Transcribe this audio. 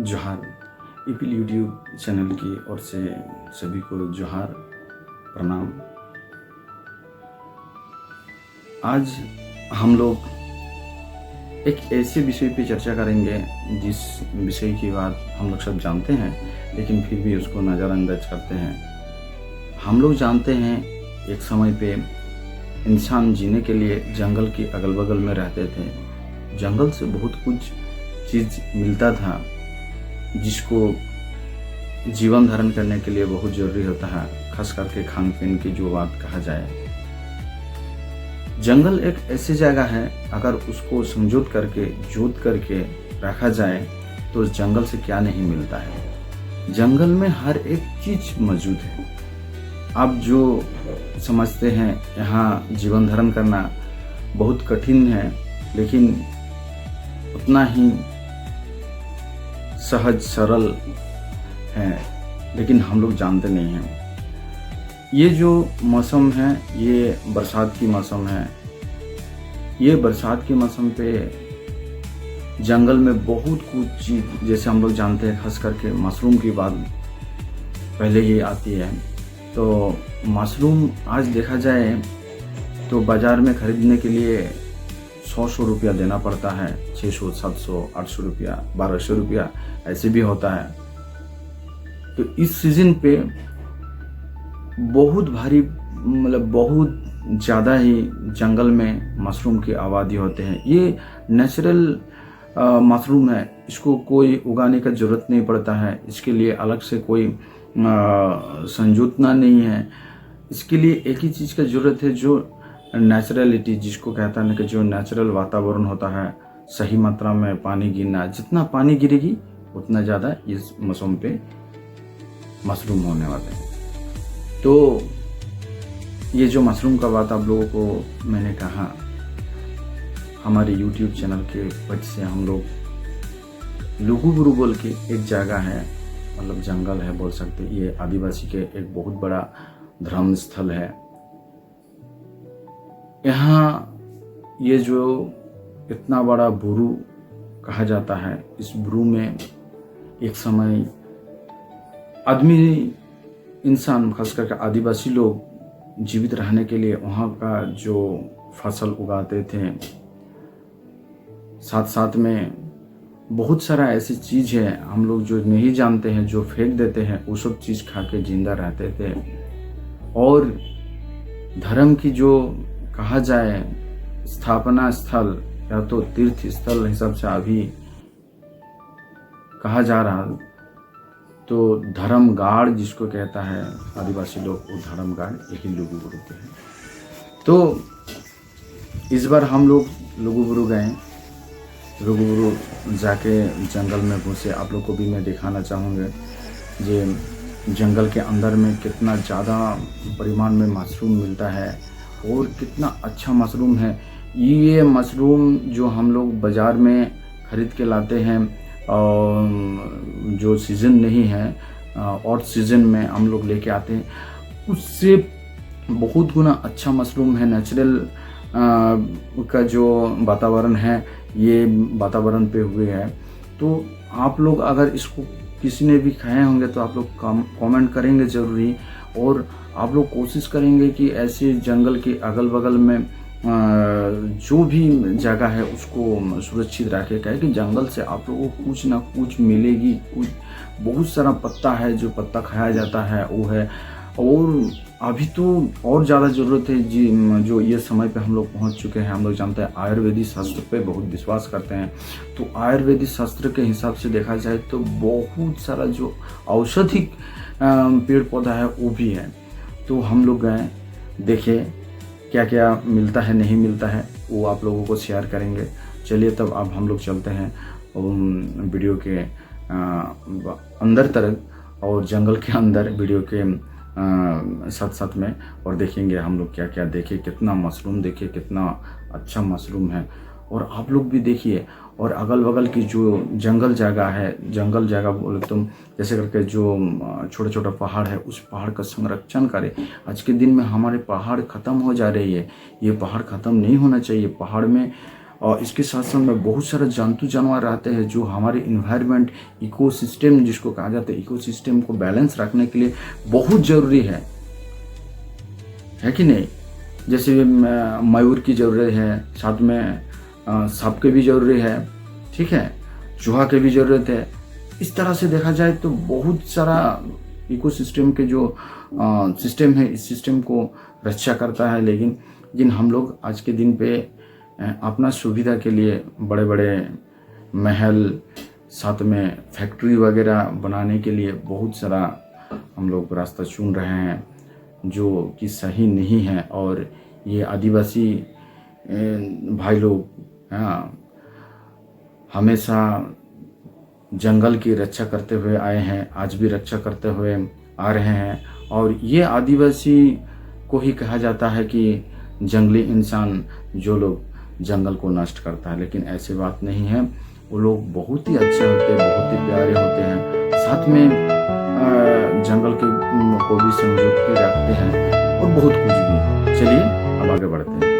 जोहार। ईपील YouTube channel की ओर से सभी को जोहार, प्रणाम। आज हम लोग एक ऐसे विषय पे चर्चा करेंगे जिस विषय की बात हम लोग सब जानते हैं, लेकिन फिर भी उसको नज़रअंदाज करते हैं। हम लोग जानते हैं एक समय पे इंसान जीने के लिए जंगल के अगल बगल में रहते थे। जंगल से बहुत कुछ चीज़ मिलता था जिसको जीवन धारण करने के लिए बहुत ज़रूरी होता है, खास करके खान पीन की जो बात कहा जाए। जंगल एक ऐसी जगह है, अगर उसको समझौत करके जोत करके रखा जाए तो जंगल से क्या नहीं मिलता है। जंगल में हर एक चीज़ मौजूद है। आप जो समझते हैं यहाँ जीवन धारण करना बहुत कठिन है, लेकिन उतना ही सहज सरल है, लेकिन हम लोग जानते नहीं हैं। ये जो मौसम है ये बरसात की मौसम है। ये बरसात के मौसम पे जंगल में बहुत कुछ चीज़, जैसे हम लोग जानते हैं खास करके मशरूम की बात पहले ही आती है। तो मशरूम आज देखा जाए तो बाज़ार में ख़रीदने के लिए 100 रुपया देना पड़ता है। 600, 700, 800 रुपया, 1200 रुपया ऐसे भी होता है। तो इस सीज़न पे बहुत भारी, मतलब बहुत ज़्यादा ही जंगल में मशरूम की आबादी होते हैं। ये नेचुरल मशरूम है, इसको कोई उगाने का ज़रूरत नहीं पड़ता है। इसके लिए अलग से कोई संजोतना नहीं है। इसके लिए एक ही चीज़ का ज़रूरत है, जो नेचुरलिटी जिसको कहता है ना, कि जो नेचुरल वातावरण होता है, सही मात्रा में पानी गिरना। जितना पानी गिरेगी उतना ज़्यादा इस मौसम पे मशरूम होने वाले हैं। तो ये जो मशरूम का बात आप लोगों को मैंने कहा, हमारे YouTube चैनल के वजह से हम लोग लुगुबुरु बोल के एक जगह है, मतलब जंगल है बोल सकते। ये आदिवासी के एक बहुत बड़ा धर्म स्थल है। यहाँ ये जो इतना बड़ा बुरु कहा जाता है, इस बुरु में एक समय आदमी, इंसान, खास करके आदिवासी लोग जीवित रहने के लिए वहाँ का जो फसल उगाते थे, साथ साथ में बहुत सारा ऐसी चीज़ है हम लोग जो नहीं जानते हैं, जो फेंक देते हैं, वो सब चीज़ खा के जिंदा रहते थे। और धर्म की जो कहा जाए स्थापना स्थल या तो तीर्थ स्थल हिसाब से अभी कहा जा रहा, तो धर्मगाड़ जिसको कहता है आदिवासी लोग, वो धर्मगाड़ यही लुगुबुरु के हैं। तो इस बार हम लोग लुगुबुरु गए। लुगुबुरु जाके जंगल में घुसे। आप लोग को भी मैं दिखाना चाहूँगा जे जंगल के अंदर में कितना ज़्यादा परिमाण में मशरूम मिलता है और कितना अच्छा मशरूम है। ये मशरूम जो हम लोग बाज़ार में ख़रीद के लाते हैं, और जो सीज़न नहीं है और सीज़न में हम लोग लेके आते हैं, उससे बहुत गुना अच्छा मशरूम है। नेचुरल का जो वातावरण है, ये वातावरण पे हुए है। तो आप लोग अगर इसको किसी ने भी खाए होंगे तो आप लोग कमेंट करेंगे ज़रूरी, और आप लोग कोशिश करेंगे कि ऐसे जंगल के अगल बगल में जो भी जगह है उसको सुरक्षित रखे। कहे कि जंगल से आप लोगों को कुछ ना कुछ मिलेगी। कुछ बहुत सारा पत्ता है, जो पत्ता खाया जाता है वो है। और अभी तो और ज़्यादा ज़रूरत है जी, जो ये समय पे हम लोग पहुंच चुके हैं। हम लोग जानते हैं आयुर्वेदिक शास्त्र पे बहुत विश्वास करते हैं, तो आयुर्वेदिक शास्त्र के हिसाब से देखा जाए तो बहुत सारा जो औषधिक पेड़ पौधा है वो भी है। तो हम लोग गए, देखे क्या क्या मिलता है, नहीं मिलता है, वो आप लोगों को शेयर करेंगे। चलिए तब अब हम लोग चलते हैं वीडियो के अंदर तरफ, और जंगल के अंदर वीडियो के साथ साथ में, और देखेंगे हम लोग क्या क्या देखे, कितना मशरूम देखे, कितना अच्छा मशरूम है। और आप लोग भी देखिए, और अगल बगल की जो जंगल जगह है, जंगल जगह बोले तुम जैसे करके जो छोटा छोटा पहाड़ है, उस पहाड़ का संरक्षण करें। आज के दिन में हमारे पहाड़ ख़त्म हो जा रही है। ये पहाड़ ख़त्म नहीं होना चाहिए। पहाड़ में और इसके साथ साथ में बहुत सारे जंतु जानवर रहते हैं जो हमारे इन्वायरमेंट इकोसिस्टम जिसको कहा जाता है, इकोसिस्टम को बैलेंस रखने के लिए बहुत ज़रूरी है कि नहीं। जैसे मयूर की ज़रूरत है, साथ में सांप के भी ज़रूरी है, ठीक है, चूहा के भी ज़रूरत है। इस तरह से देखा जाए तो बहुत सारा इकोसिस्टम के जो सिस्टम है, इस सिस्टम को रक्षा करता है। लेकिन हम लोग आज के दिन पे अपना सुविधा के लिए बड़े बड़े महल, साथ में फैक्ट्री वगैरह बनाने के लिए बहुत सारा हम लोग रास्ता चुन रहे हैं जो कि सही नहीं है। और ये आदिवासी भाई लोग हमेशा जंगल की रक्षा करते हुए आए हैं, आज भी रक्षा करते हुए आ रहे हैं। और ये आदिवासी को ही कहा जाता है कि जंगली इंसान, जो लोग जंगल को नष्ट करता है। लेकिन ऐसी बात नहीं है, वो लोग बहुत ही अच्छे होते हैं, बहुत ही प्यारे होते हैं, साथ में जंगल के को भी संजो के रखते हैं और बहुत कुछ भी। चलिए अब आगे बढ़ते हैं।